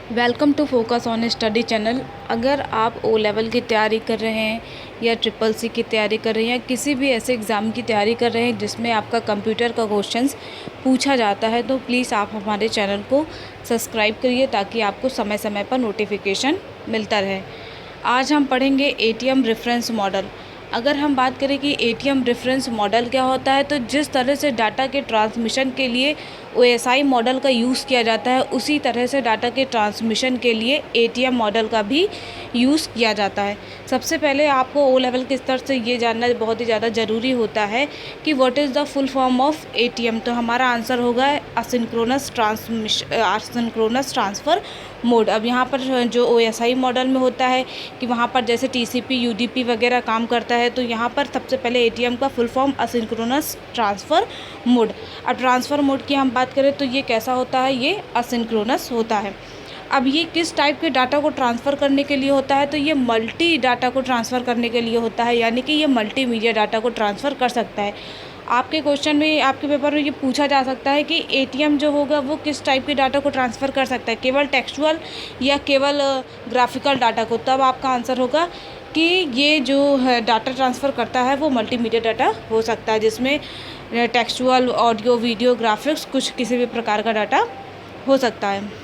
Welcome to focus on study channel. अगर आप O level की तैयारी कर रहे हैं या ट्रिपल सी की तैयारी कर रहे हैं या किसी भी ऐसे एग्ज़ाम की तैयारी कर रहे हैं जिसमें आपका कंप्यूटर का क्वेश्चंस पूछा जाता है, तो प्लीज़ आप हमारे चैनल को सब्सक्राइब करिए ताकि आपको समय समय पर नोटिफिकेशन मिलता रहे। आज हम पढ़ेंगे एटीएम रेफरेंस मॉडल। अगर हम बात करें कि एटीएम रेफरेंस मॉडल क्या होता है, तो जिस तरह से डाटा के ट्रांसमिशन के लिए ओएसआई मॉडल का यूज़ किया जाता है, उसी तरह से डाटा के ट्रांसमिशन के लिए एटीएम मॉडल का भी यूज़ किया जाता है। सबसे पहले आपको ओ लेवल के स्तर से ये जानना बहुत ही ज़्यादा ज़रूरी होता है कि what is the full form of ATM. तो हमारा आंसर होगा असिंक्रोनस ट्रांसफ़र मोड। अब यहाँ पर जो ओएसआई मॉडल में होता है कि वहाँ पर जैसे टीसीपी यूडीपी वगैरह काम करता है, तो यहाँ पर सबसे पहले एटीएम का full form asynchronous transfer mode. अब ट्रांसफ़र मोड की हम बात करें तो ये कैसा होता है, ये असिंक्रोनस होता है। अब ये किस टाइप के डाटा को ट्रांसफ़र करने के लिए होता है, तो ये मल्टी डाटा को ट्रांसफ़र करने के लिए होता है, यानी कि ये मल्टीमीडिया डाटा को ट्रांसफ़र कर सकता है। आपके क्वेश्चन में, आपके पेपर में ये पूछा जा सकता है कि एटीएम जो होगा वो किस टाइप के डाटा को ट्रांसफ़र कर सकता है, केवल टेक्सचुअल या केवल ग्राफिकल डाटा को। तब आपका आंसर होगा कि ये जो है डाटा ट्रांसफ़र करता है वो मल्टीमीडिया डाटा हो सकता है, जिसमें टेक्सचुअल, ऑडियो, वीडियो, ग्राफिक्स, कुछ किसी भी प्रकार का डाटा हो सकता है।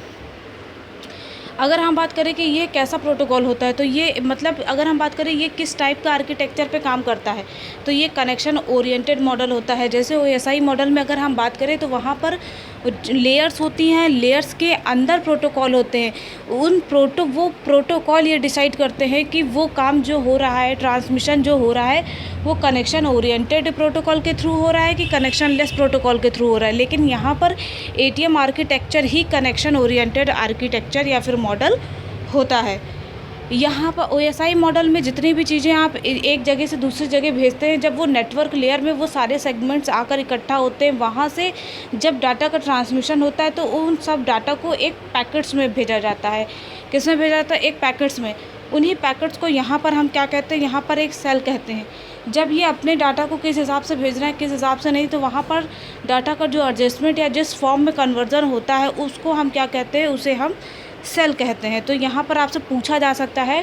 अगर हम बात करें कि ये कैसा प्रोटोकॉल होता है, तो ये मतलब अगर हम बात करें ये किस टाइप का आर्किटेक्चर पे काम करता है, तो ये कनेक्शन ओरिएंटेड मॉडल होता है। जैसे ओएसआई मॉडल में अगर हम बात करें तो वहाँ पर लेयर्स होती हैं, लेयर्स के अंदर प्रोटोकॉल होते हैं। वो प्रोटोकॉल ये डिसाइड करते हैं कि वो काम जो हो रहा है, ट्रांसमिशन जो हो रहा है, वो कनेक्शन ओरिएंटेड प्रोटोकॉल के थ्रू हो रहा है कि कनेक्शन लेस प्रोटोकॉल के थ्रू हो रहा है। लेकिन यहाँ पर एटीएम आर्किटेक्चर ही कनेक्शन ओरिएंटेड आर्किटेक्चर या फिर मॉडल होता है। यहाँ पर ओएसआई मॉडल में जितनी भी चीज़ें आप एक जगह से दूसरी जगह भेजते हैं, जब वो नेटवर्क लेयर में वो सारे सेगमेंट्स आकर इकट्ठा होते हैं, वहाँ से जब डाटा का ट्रांसमिशन होता है तो उन सब डाटा को एक पैकेट्स में भेजा जाता है। किस में भेजा जाता है? एक पैकेट्स में। उन्हीं पैकेट्स को यहाँ पर हम क्या कहते हैं, यहाँ पर एक सेल कहते हैं। जब ये अपने डाटा को किस हिसाब से भेज रहे हैं, किस हिसाब से नहीं, तो वहाँ पर डाटा का जो एडजस्टमेंट या जिस फॉर्म में कन्वर्जन होता है उसको हम क्या कहते हैं, उसे हम सेल कहते हैं। तो यहाँ पर आपसे पूछा जा सकता है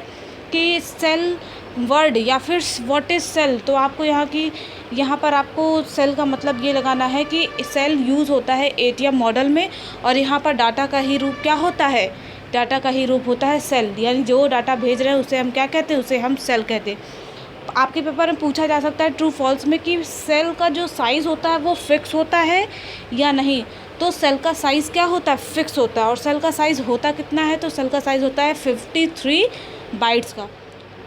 कि सेल वर्ड या फिर व्हाट इज़ सेल, तो आपको यहाँ पर आपको सेल का मतलब ये लगाना है कि सेल यूज़ होता है एटीएम मॉडल में, और यहाँ पर डाटा का ही रूप क्या होता है, डाटा का ही रूप होता है सेल। यानी जो डाटा भेज रहे हैं उसे हम क्या कहते हैं, उसे हम सेल कहते हैं। आपके पेपर में पूछा जा सकता है ट्रू फॉल्स में कि सेल का जो साइज़ होता है वो फिक्स होता है या नहीं। तो सेल का साइज़ क्या होता है, फिक्स होता है। और सेल का साइज़ होता कितना है, तो सेल का साइज़ होता है 53 बाइट्स का।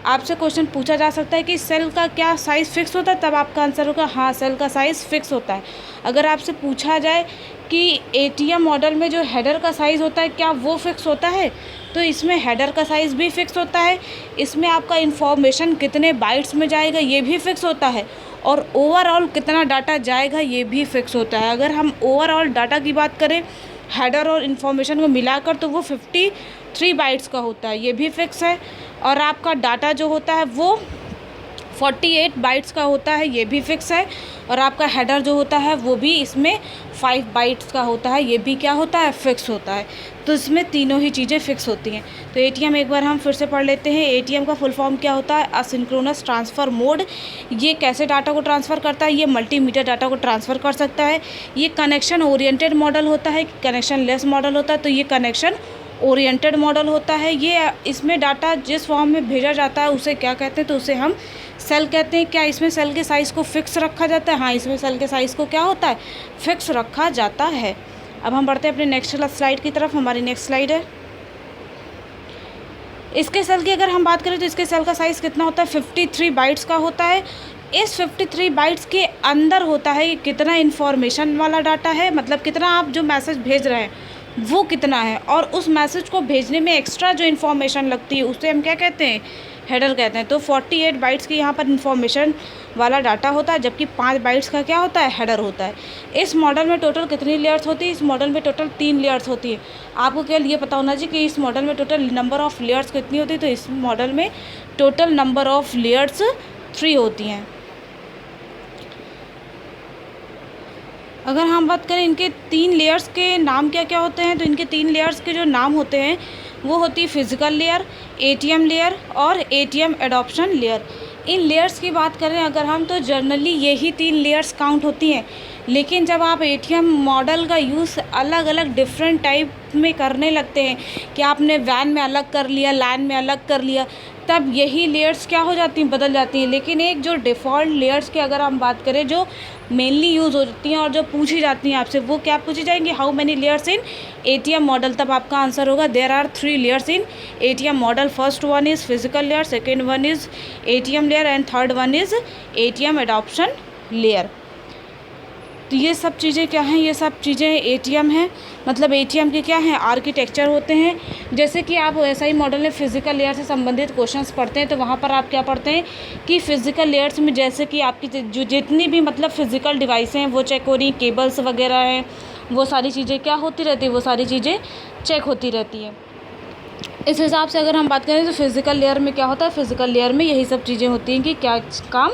आपसे क्वेश्चन पूछा जा सकता है कि सेल का क्या साइज़ फिक्स होता है, तब आपका आंसर होगा हाँ, सेल का साइज़ फिक्स होता है। अगर आपसे पूछा जाए कि एटीएम मॉडल में जो हेडर का साइज़ होता है क्या वो फिक्स होता है, तो इसमें हेडर का साइज़ भी फिक्स होता है, इसमें आपका इन्फॉर्मेशन कितने बाइट्स में जाएगा ये भी फिक्स होता है, और ओवरऑल कितना डाटा जाएगा ये भी फिक्स होता है। अगर हम ओवरऑल डाटा की बात करें हेडर और इन्फॉर्मेशन को मिलाकर, तो वो 53 बाइट्स का होता है, ये भी फिक्स है। और आपका डाटा जो होता है वो 48 बाइट्स का होता है, ये भी फिक्स है। और आपका हेडर जो होता है वो भी इसमें 5 बाइट्स का होता है, ये भी क्या होता है, फिक्स होता है। तो इसमें तीनों ही चीज़ें फिक्स होती हैं। तो एटीएम एक बार हम फिर से पढ़ लेते हैं। एटीएम का फुल फॉर्म क्या होता है, असिंक्रोनस ट्रांसफ़र मोड। ये कैसे डाटा को ट्रांसफ़र करता है, ये मल्टीमीडिया डाटा को ट्रांसफ़र कर सकता है। ये कनेक्शन ओरिएंटेड मॉडल होता है, कनेक्शन लेस मॉडल होता है, तो ये कनेक्शन ओरिएंटेड मॉडल होता है। ये इसमें डाटा जिस फॉर्म में भेजा जाता है उसे क्या कहते हैं, तो उसे हम सेल कहते हैं। क्या इसमें सेल के साइज़ को फिक्स रखा जाता है? हाँ, इसमें सेल के साइज़ को क्या होता है, फिक्स रखा जाता है। अब हम बढ़ते हैं अपने नेक्स्ट स्लाइड की तरफ। हमारी नेक्स्ट स्लाइड है, इसके सेल की अगर हम बात करें तो इसके सेल का साइज़ कितना होता है, 53 बाइट्स का होता है। इस 53 बाइट्स के अंदर होता है कितना इन्फॉर्मेशन वाला डाटा है, मतलब कितना आप जो मैसेज भेज रहे हैं वो कितना है, और उस मैसेज को भेजने में एक्स्ट्रा जो इन्फॉर्मेशन लगती है उसे हम क्या कहते हैं, हेडर कहते हैं। तो 48 बाइट्स की यहाँ पर इन्फॉर्मेशन वाला डाटा होता है, जबकि 5 बाइट्स का क्या होता है, हेडर होता है। इस मॉडल में टोटल कितनी लेयर्स होती है, इस मॉडल में टोटल 3 लेयर्स होती है। आपको केवल ये पता होना चाहिए कि इस मॉडल में टोटल नंबर ऑफ़ लेयर्स कितनी होती है, तो इस मॉडल में टोटल नंबर ऑफ़ लेयर्स 3 होती हैं। अगर हम बात करें इनके 3 लेयर्स के नाम क्या क्या होते हैं, तो इनके 3 लेयर्स के जो नाम होते हैं वो होती है फिज़िकल लेयर, एटीएम लेयर और एटीएम एडॉप्शन लेयर। इन लेयर्स की बात करें अगर हम, तो जनरली यही 3 लेयर्स काउंट होती हैं। लेकिन जब आप एटीएम मॉडल का यूज़ अलग अलग डिफरेंट टाइप में करने लगते हैं कि आपने वैन में अलग कर लिया, लैन में अलग कर लिया, तब यही लेयर्स क्या हो जाती हैं, बदल जाती हैं। लेकिन एक जो डिफ़ॉल्ट लेयर्स की अगर हम बात करें, जो मेनली यूज़ होती हैं और जो पूछी जाती हैं आपसे, वो क्या पूछी जाएंगी, how many layers in ATM model. तब आपका आंसर होगा there are 3 layers in ATM model. First one is physical layer, second one is ATM layer and third one is ATM adoption layer. तो ये सब चीज़ें क्या हैं, ये सब चीज़ें एटीएम हैं। मतलब एटीएम के क्या हैं, आर्किटेक्चर होते हैं। जैसे कि आप एसआई मॉडल में फिजिकल लेयर से संबंधित क्वेश्चंस पढ़ते हैं, तो वहाँ पर आप क्या पढ़ते हैं कि फिजिकल लेयर्स में जैसे कि आपकी जो जितनी भी मतलब फिजिकल डिवाइस हैं वो चेक हो रही, केबल्स वगैरह हैं, वो सारी चीज़ें क्या होती रहती है, वो सारी चीज़ें चेक होती रहती हैं। इस हिसाब से अगर हम बात करें तो फिज़िकल लेयर में क्या होता है, फिज़िकल लेयर में यही सब चीज़ें होती हैं कि क्या काम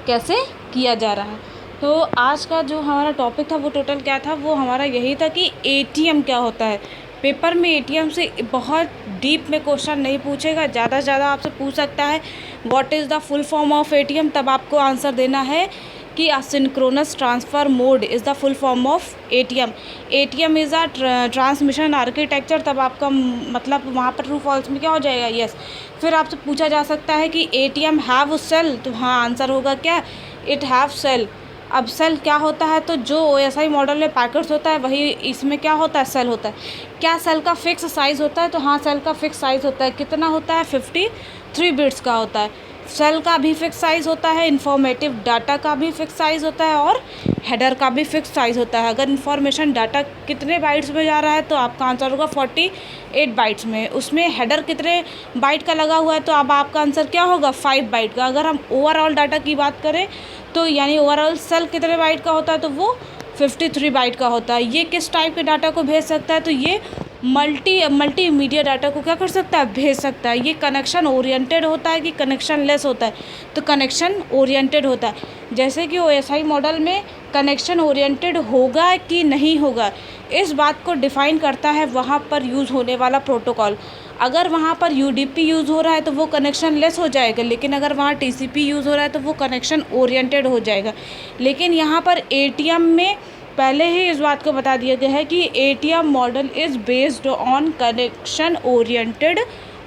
कैसे किया जा रहा है। तो आज का जो हमारा टॉपिक था वो टोटल क्या था, वो हमारा यही था कि एटीएम क्या होता है। पेपर में एटीएम से बहुत डीप में क्वेश्चन नहीं पूछेगा, ज़्यादा से ज़्यादा आपसे पूछ सकता है what is the full form of ATM. तब आपको आंसर देना है कि asynchronous transfer mode is the full form of ATM. ATM is a transmission architecture. तब आपका मतलब वहाँ पर ट्रू फॉल्स में क्या हो जाएगा, यस। फिर आपसे पूछा जा सकता है कि एटीएम हैव सेल, तो हाँ आंसर होगा क्या, इट हैव सेल। अब सेल क्या होता है, तो जो ओएसआई मॉडल में पैकेट्स होता है वही इसमें क्या होता है, सेल होता है। क्या सेल का फिक्स साइज़ होता है, तो हाँ सेल का फिक्स साइज़ होता है। कितना होता है, 53 बिट्स का होता है। सेल का भी फिक्स साइज़ होता है, इन्फॉर्मेटिव डाटा का भी फिक्स साइज़ होता है और हेडर का भी फिक्स साइज़ होता है। अगर इन्फॉर्मेशन डाटा कितने बाइट्स में जा रहा है तो आपका आंसर होगा 48 बाइट्स में। उसमें हेडर कितने बाइट का लगा हुआ है तो अब आपका आंसर क्या होगा, 5 बाइट का। अगर हम ओवरऑल डाटा की बात करें तो यानी ओवरऑल सेल कितने बाइट का होता है, तो वो 53 बाइट का होता है। ये किस टाइप के डाटा को भेज सकता है, तो ये मल्टीमीडिया डाटा को क्या कर सकता है, भेज सकता है। ये कनेक्शन ओरिएंटेड होता है कि कनेक्शन लेस होता है, तो कनेक्शन ओरिएंटेड होता है। जैसे कि ओएसआई मॉडल में कनेक्शन ओरिएंटेड होगा कि नहीं होगा, इस बात को डिफ़ाइन करता है वहाँ पर यूज़ होने वाला प्रोटोकॉल। अगर वहाँ पर यूडीपी यूज़ हो रहा है तो वो कनेक्शन लेस हो जाएगा, लेकिन अगर वहाँ टीसीपी यूज़ हो रहा है तो वो कनेक्शन ओरिएंटेड हो जाएगा। लेकिन यहाँ पर एटीएम में पहले ही इस बात को बता दिया गया है कि ATM model is based on connection oriented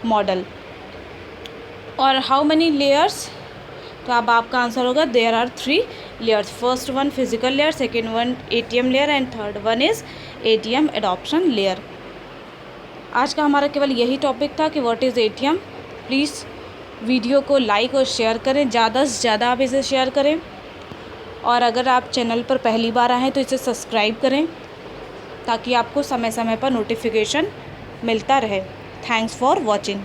model. और हाउ मेनी लेयर्स, तो अब आपका आंसर होगा there are 3 layers. First one physical layer, second one ATM layer and third one is ATM adoption layer. आज का हमारा केवल यही टॉपिक था कि what is ATM. Please video को लाइक और शेयर करें, ज़्यादा से ज़्यादा आप इसे शेयर करें। और अगर आप चैनल पर पहली बार आए हैं तो इसे सब्सक्राइब करें ताकि आपको समय समय पर नोटिफिकेशन मिलता रहे। Thanks for watching.